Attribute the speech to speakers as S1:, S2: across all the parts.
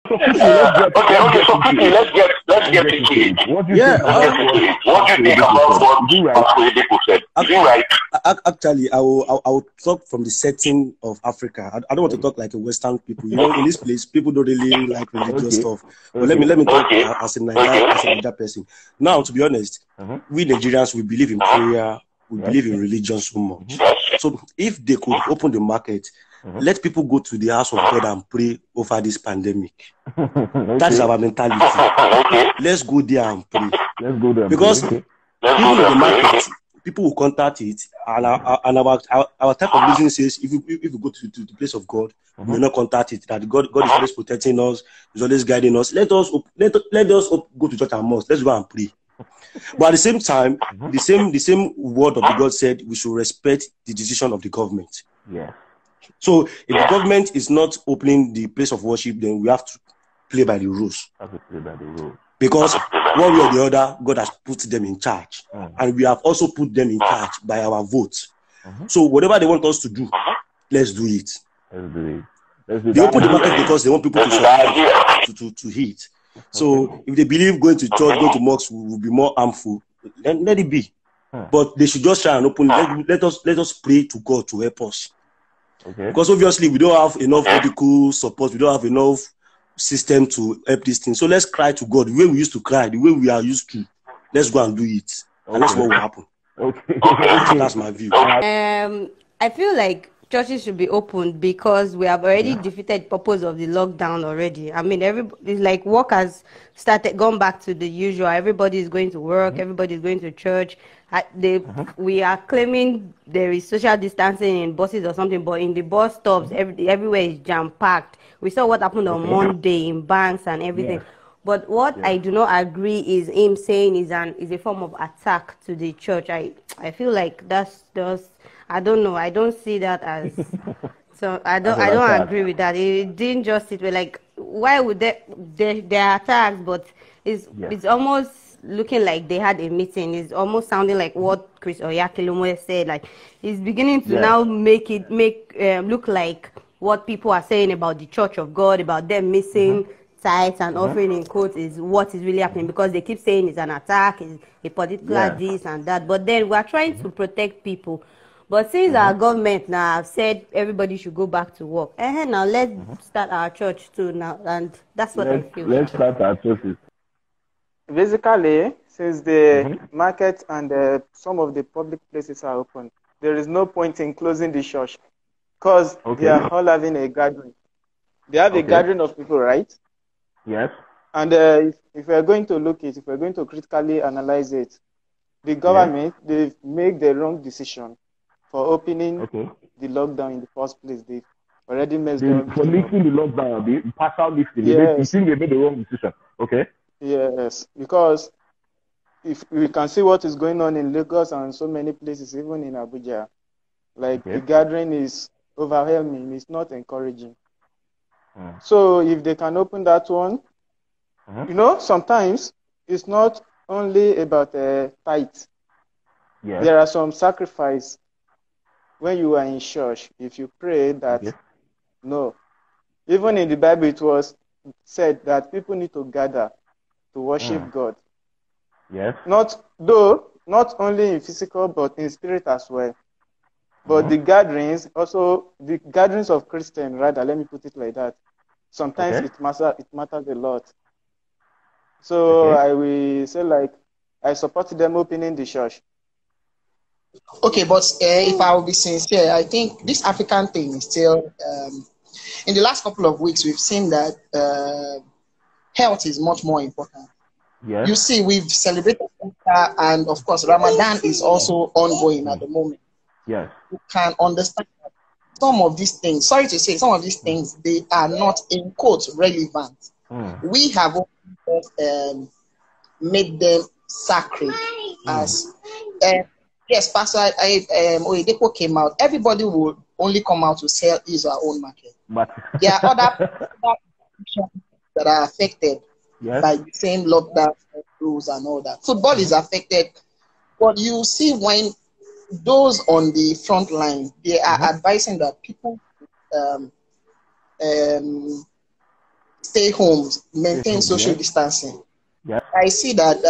S1: So quickly,
S2: So quickly, let's get into it.
S1: What do you think
S2: about what Bishop Oyedepo said? Is it right?
S3: Actually, I will talk from the setting of Africa. I don't want to talk like a Western people. You know, in this place, people don't really like religious stuff. But let me talk as a Nigerian person. Now, to be honest, we Nigerians, we believe in prayer. We believe in religion so much. So if they could open the market, let people go to the house of God and pray over this pandemic. That is our mentality. Let's go there and pray.
S1: Let's go there.
S3: Because even in the market, people will contact it, and our type of business says if we go to the place of God, we will not contact it. That God is always protecting us, is always guiding us. Let us go to church and mosque. Let's go and pray. But at the same time, the same word of the God said we should respect the decision of the government.
S1: Yeah.
S3: So if the government is not opening the place of worship, then we have to play by the rules. Because one way or the other, God has put them in charge. And we have also put them in charge by our votes. So whatever they want us to do, let's do it. They open the market because they want people to eat. So if they believe going to church, going to mosque will be more harmful, then let it be. But they should just try and open. Let us pray to God to help us. Because obviously we don't have enough medical support, we don't have enough system to help this thing. So let's cry to God the way we used to cry, the way we are used to. Let's go and do it, and that's what will happen. That's my view.
S4: I feel like churches should be opened because we have already defeated the purpose of the lockdown already. I mean, it's like work has gone back to the usual. Everybody is going to work, everybody is going to church. We are claiming there is social distancing in buses or something, but in the bus stops, everywhere is jam-packed. We saw what happened on Monday in banks and everything. But what I do not agree is him saying is a form of attack to the church. I feel like that's just, I don't know. I don't see that as so. I don't agree with that. It didn't just sit with like, why would there are attacks? But it's almost looking like they had a meeting. It's almost sounding like what Chris Oyakhilome said. Like he's beginning to now make look like what people are saying about the Church of God, about them missing tithes and offering in quotes is what is really happening, because they keep saying it's an attack, it's a particular this and that. But then we are trying to protect people. But since our government now have said everybody should go back to work, now let's start our church too now, and that's what I feel.
S1: Let's start our churches.
S5: Basically, since the market and some of the public places are open, there is no point in closing the church because they are all having a gathering. They have a gathering of people, right?
S1: Yes.
S5: And if we're going to look at it, if we're going to critically analyze it, the government, they've made the wrong decision for opening the lockdown in the first place. They've already messed up.
S1: For lifting the lockdown, the partial lifting, you think they made the wrong decision. Okay.
S5: Yes, because if we can see what is going on in Lagos and so many places, even in Abuja, like the gathering is overwhelming. It's not encouraging. So if they can open that one, you know, sometimes it's not only about tithe. There are some sacrifice when you are in church. If you pray that, no. Even in the Bible, it was said that people need to gather to worship God. Not only in physical, but in spirit as well. But the gatherings, also the gatherings of Christians, rather, let me put it like that. Sometimes it matters a lot. So I will say, like, I support them opening the church.
S6: Okay, but if I will be sincere, I think this African thing is still, in the last couple of weeks, we've seen that health is much more important. You see, we've celebrated Easter, and of course, Ramadan is also ongoing at the moment. You can understand that some of these things, sorry to say, some of these things, they are not, in quotes, relevant. We have made them sacred as... yes, Pastor Oyedepo came out. Everybody will only come out to sell his or her own market. But there are other that are affected by the same lockdown rules and all that. Football is affected. But you see, when those on the front line, they are advising that people stay home, maintain social distancing.
S1: Yeah.
S6: I see that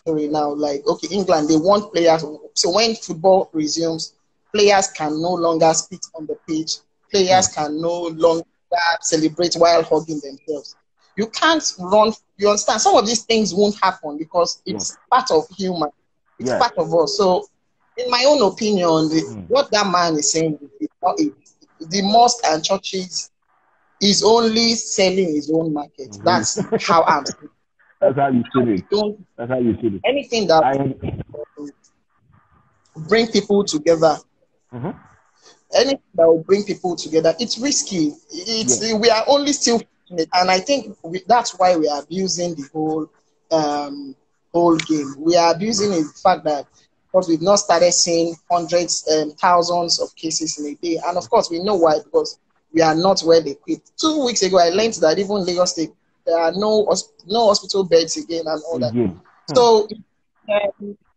S6: now, like, okay, England, they want players. So when football resumes, players can no longer spit on the pitch. Players can no longer celebrate while hugging themselves. You can't run. You understand? Some of these things won't happen because it's part of human. It's part of us. So, in my own opinion, what that man is saying is the mosque and churches is only selling his own market. That's how I'm saying.
S1: That's how you see it. That's how you see it.
S6: Anything that bring people together. Anything that will bring people together, it's risky. We are only still, and I think that's why we are abusing the whole game. We are abusing the fact that because we've not started seeing hundreds and thousands of cases in a day, and of course we know why, because we are not well equipped. 2 weeks ago, I learned that even Lagos State, there are no hospital beds again and all that. So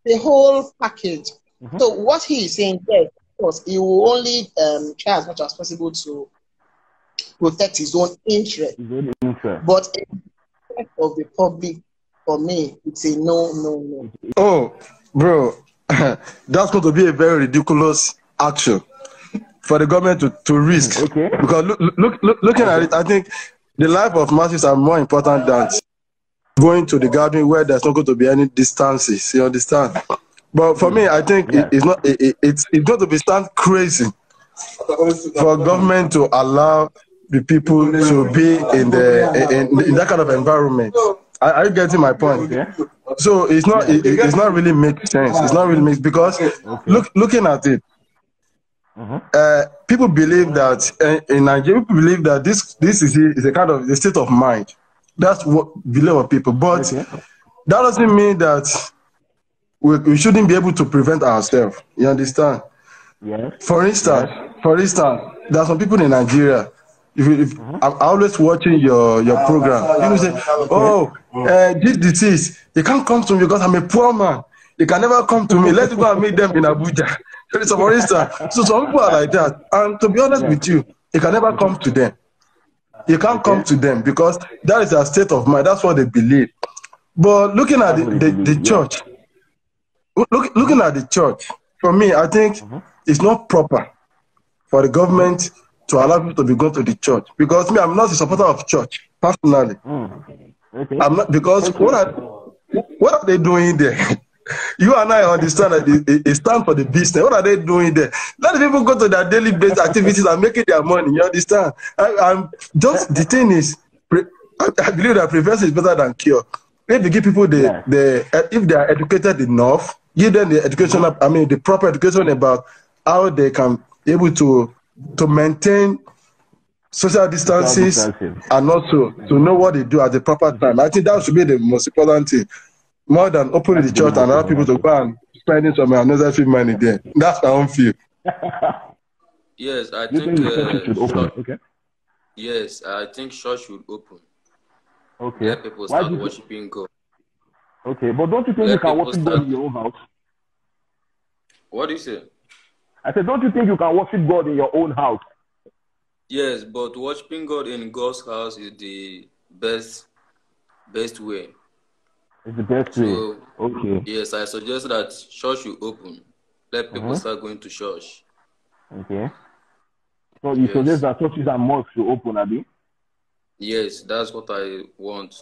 S6: the whole package. So what he is saying, yes, of course, he will only try as much as possible to protect his own interest. But in the interest of the public, for me, it's a no.
S7: Oh, bro, that's going to be a very ridiculous action for the government to risk. Because looking at it, I think the life of masses are more important than going to the gathering where there's not going to be any distances. You understand? But for me, I think it's not. It's going to be stand crazy for government to allow the people to be in that kind of environment. Are you getting my point? So it's not. It's not really make sense. It's not really make because looking at it. People believe that in Nigeria, people believe that this is a kind of the state of mind. That's what believe of people, but that doesn't mean that we shouldn't be able to prevent ourselves. You understand? For instance, there are some people in Nigeria. I'm always watching your program. You say, this disease, they can't come to me because I'm a poor man. They can never come to me. Let's go and meet them in Abuja. So for instance, so some people are like that. And to be honest with you, you can never come to them. You can't come to them because that is their state of mind. That's what they believe. But looking at the church, looking at the church, for me, I think it's not proper for the government to allow people to be going to the church. Because me, I'm not a supporter of church, personally. I'm not, because what are they doing there? You and I understand that it stands for the business. What are they doing there? Let the people go to their daily based activities and making their money. You understand? I'm just the thing is, I believe that prevention is better than cure. If you give people if they are educated enough, give them the education. I mean, the proper education about how they can be able to maintain social distances and also to know what they do at the proper time. I think that should be the most important thing. More than opening the church and allow people to go and spending some unnecessary money there. That's my own view.
S8: Yes, I think
S1: church should open.
S8: Yes, I think church should open.
S1: Let
S8: people start worshiping God.
S1: But don't you think you can worship God in your own house?
S8: What do you say?
S1: I said, don't you think you can worship God in your own house?
S8: Yes, but worshiping God in God's house is the best way.
S1: It's the best way.
S8: Yes, I suggest that church should open. Let people start going to church.
S1: So you suggest that churches and mosques should open, Abi?
S8: Yes, that's what I want.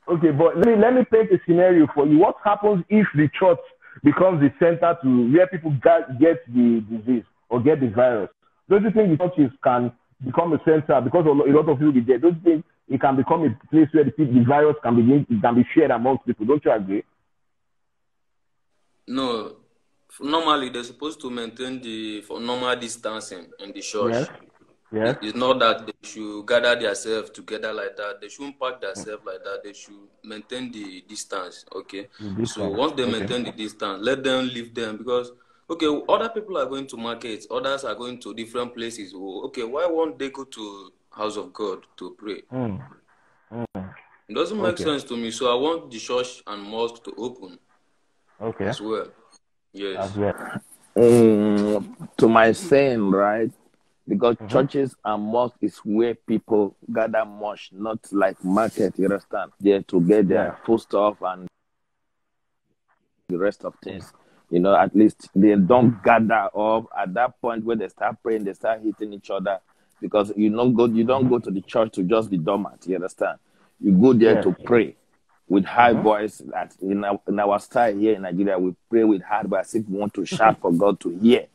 S1: But let me paint a scenario for you. What happens if the church becomes the center to where people get the disease or get the virus? Don't you think the churches can become a center because a lot of people be there? Don't you think it can become a place where the virus can be shared amongst people? Don't you agree?
S8: No. Normally, they're supposed to maintain for normal distancing in the church. It's not that they should gather themselves together like that. They shouldn't pack themselves like that. They should maintain the distance. So once they maintain the distance, let them leave them because other people are going to markets, others are going to different places. Why won't they go to house of God to pray? It doesn't make sense to me. So I want the church and mosque to open as well. Yes.
S9: To my saying, right? Because churches and mosques is where people gather much, not like market, you understand? There to get their food stuff and the rest of things. You know, at least they don't gather up at that point where they start praying, they start hitting each other. Because you don't go to the church to just be dormant, you understand? You go there to pray with high voice. In our style here in Nigeria, we pray with hard voice if we want to shout for God to hear.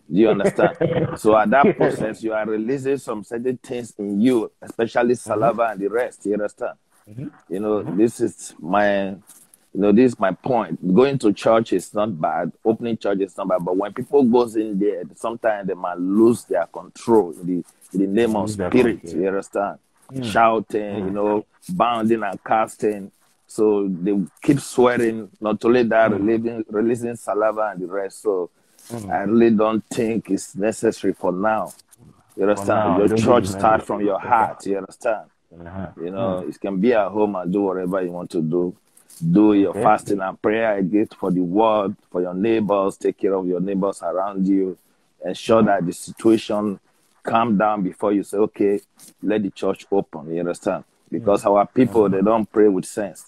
S9: Do you understand? So at that process, you are releasing some certain things in you, especially saliva and the rest. You understand? You know, this is my point. Going to church is not bad. Opening church is not bad. But when people goes in there, sometimes they might lose their control in the name of spirit. You understand? Shouting, you know, bounding and casting. So they keep swearing, not only that, releasing saliva and the rest. So I really don't think it's necessary for now. You understand? Your church starts from your heart. You understand? You know, it can be at home and do whatever you want to do. Do your fasting and prayer again for the world, for your neighbors. Take care of your neighbors around you. Ensure that the situation calm down before you say, okay, let the church open. You understand? Because our people, they don't pray with sense.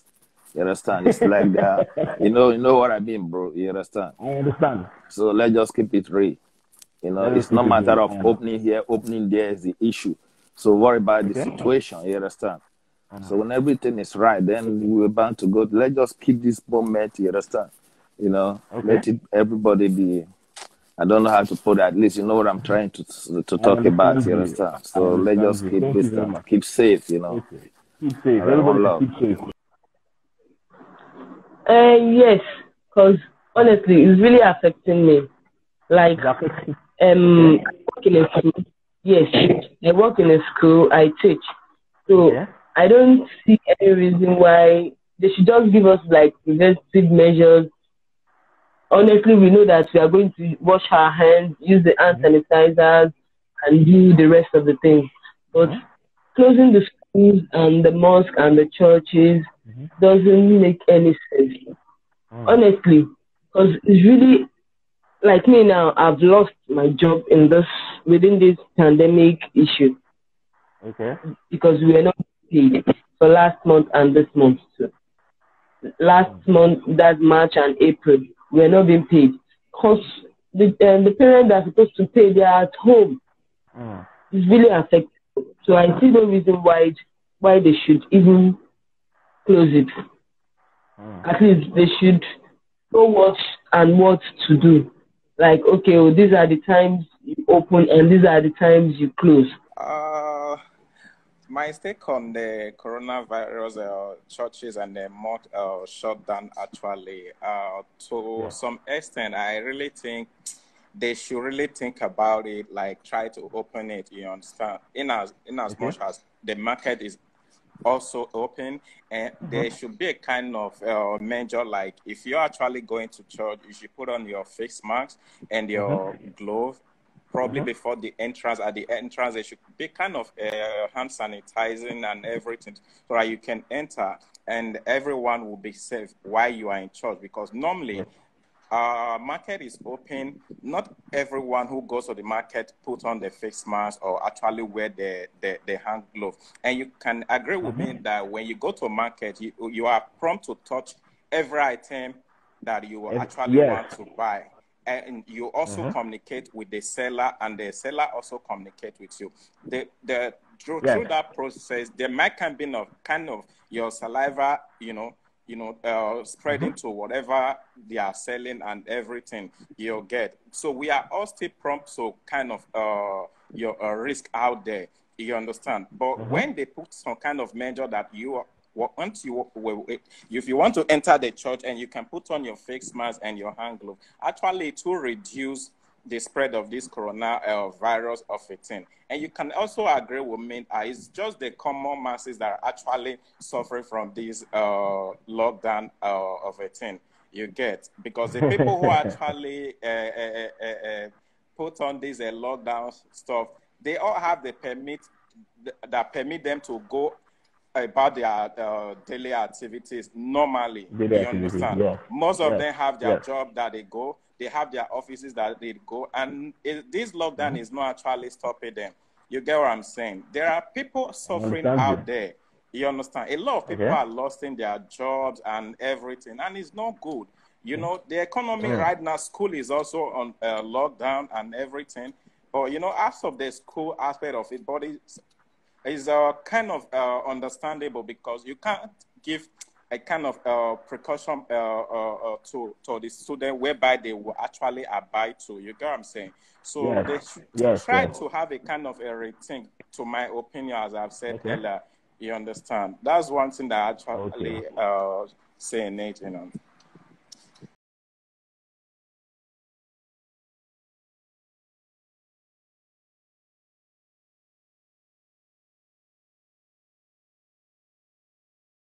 S9: You understand? It's like that. You know what I mean, bro. You understand?
S1: I understand.
S9: So let's just keep it real. You know, it's not matter of opening here, opening there is the issue. So worry about the situation. You understand? So when everything is right, then we're bound to go. Let's just keep this moment. You understand? You know, let it everybody be. I don't know how to put it. At least you know what I'm trying to talk about. You understand? So let's just keep this down. Keep safe. You know.
S1: Keep safe. Everybody keep safe.
S10: Yes, because honestly, it's really affecting me. Like, I work in a school. Yes, I work in a school. I teach. So I don't see any reason why they should just give us like preventive measures. Honestly, we know that we are going to wash our hands, use the hand sanitizers, and do the rest of the things. But closing the schools and the mosque and the churches doesn't make any sense. Honestly, because it's really like me now. I've lost my job within this pandemic issue. Because we are not paid for last month and this month too. Last month, that March and April, we are not being paid because the parents that are supposed to pay, they are at home. It's really affecting. So I see no reason why they should even close it. At least they should know what to do. Like, okay, well, these are the times you open and these are the times you close.
S11: My take on the coronavirus churches and the mosque shutdown actually, to some extent, I really think they should really think about it, like try to open it, you understand? In as much as the market is also open, and there should be a kind of measure, like if you're actually going to church, you should put on your face mask and your glove. Probably before the entrance, at the entrance, there should be kind of hand sanitizing and everything so that you can enter and everyone will be safe while you are in church. Because normally, market is open. Not everyone who goes to the market put on the face mask or actually wear the hand glove. And you can agree with me that when you go to a market, you are prompt to touch every item that you actually want to buy. And you also communicate with the seller, and the seller also communicate with you. Through that process, there might be kind of your saliva, spreading to whatever they are selling and everything you'll get. So we are all still prompt to kind of your risk out there. You understand? But when they put some kind of measure that if you want to enter the church and you can put on your face mask and your hand glove, actually it will reduce the spread of this coronavirus of 18. And you can also agree with me, it's just the common masses that are actually suffering from this lockdown of 18. You get, because the people who actually put on this lockdown stuff, they all have the permit that permit them to go about their daily activities normally. You understand? Most of them have their job that they go. They have their offices that they go, and this lockdown is not actually stopping them. You get what I'm saying? There are people suffering out there. You understand? A lot of people are losing their jobs and everything, and it's not good. You know, the economy right now, school is also on lockdown and everything. But, you know, as of the school aspect of it, but it's kind of understandable, because you can't give a kind of precaution to the student whereby they will actually abide to. You get what I'm saying? So they should try to have a kind of a rethink, to my opinion, as I've said earlier. You understand? That's one thing that I actually saying it, you know.